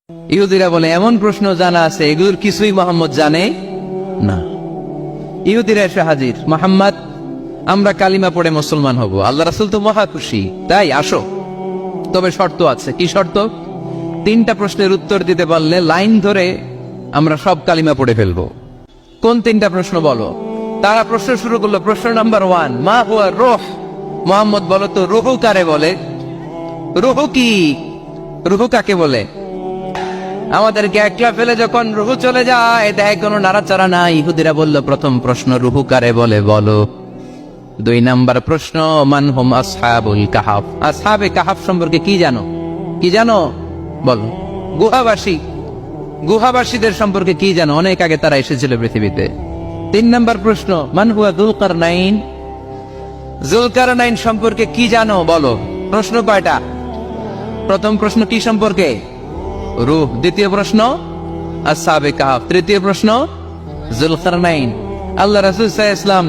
ইহুদিরা বলে এমন প্রশ্ন জানা আছে এগুলোর কিছুই মোহাম্মদ জানে না। ইহুদিরা এসে হাজির, মোহাম্মদ আমরা কালিমা পড়ে মুসলমান হব, আল্লাহ রাসূল তো মহা খুশি, তাই আসো, তবে শর্ত আছে। কি শর্ত? 3টা প্রশ্নের উত্তর দিতে পারলে লাইন ধরে আমরা সব কালিমা পড়ে ফেলবো। কোন 3টা প্রশ্ন বলো? তারা প্রশ্ন শুরু করলো। প্রশ্ন নাম্বার 1, মা হুয়া রূহ। মোহাম্মদ বলো তো রূহ কারে বলে? রূহ কি? রূহ কাকে বলে? আমাদেরকে একলা ফেলে যখন রূহ চলে যায় দেয় কোনো নাড়াচাড়া নাই। ইহুদিরা বলল প্রথম প্রশ্ন রূহ কারে বলে বলো। 2 নাম্বার প্রশ্ন মান হুম আসহাবুল কাহাফ। আসহাবে কাহাফ সম্পর্কে কি জানো? কি জানো বলো। গুহাবাসী, গুহাবাসীদের সম্পর্কে কি জানো? অনেক আগে তারা এসেছিল পৃথিবীতে। 3 নাম্বার প্রশ্ন মান হুয়া যুলকারনাইন। যুলকারনাইন সম্পর্কে কি জানো বলো। প্রশ্ন কয়টা? প্রথম প্রশ্ন কি সম্পর্কে? রূহ। দ্বিতীয় প্রশ্ন আসহাবে কাহাফ। তৃতীয় প্রশ্ন যুলকারনাইন। আল্লাহ রাসূল সাল্লাল্লাহু আলাইহি ওয়াসাল্লাম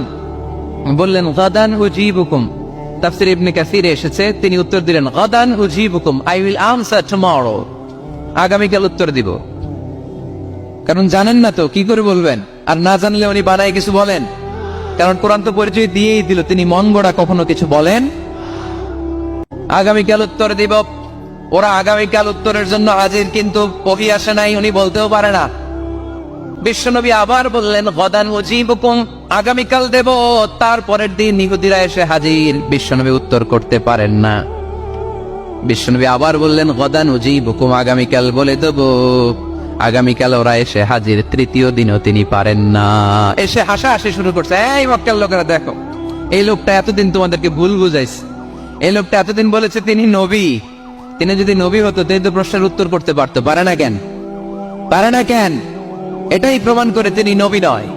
বললেন গাদান উজিবুকুম। তাফসীর ইবনে কাসিরে এসেছে, তিনি উত্তর দিলেন গাদান উজিবুকুম, আই উইল আনসার টুমরো। আগামীকাল উত্তর দিব। কারণ জানেন না তো কি করে বলবেন, আর না জানলে উনি বানায় কিছু বলেন। কারণ কোরআন তো পরিচয় দিয়েই দিল, তিনি মন গড়া কখনো কিছু বলেন। আগামীকাল উত্তর দিব। ওরা আগামীকাল উত্তরের জন্য হাজির, কিন্তু ওহী আসে নাই, উনি বলতেও পারে না। বিশ্বনবী আবার বললেন গদান উজিবুকুম, আগামীকাল দেব। তারপরের দিন ইহুদিরা এসে হাজির, বিশ্বনবী উত্তর করতে পারেন না। বিশ্বনবী আবার বললেন গদান উজিবুকুম, আগামীকাল বলে দেব। আগামীকাল ওরা এসে হাজির, তৃতীয় দিনও তিনি পারেন না। এসে হাসাহাসি শুরু করছে, এই মক্কার লোকেরা দেখো, এই লোকটা এতদিন তোমাদেরকে ভুল বুঝাইছে। এই লোকটা এতদিন বলেছে তিনি নবী। তিনি যদি নবী হতো তিনি তো প্রশ্নের উত্তর করতে পারতো, পারে না কেন? পারে না কেন? এটাই প্রমাণ করে তিনি নবী নয়।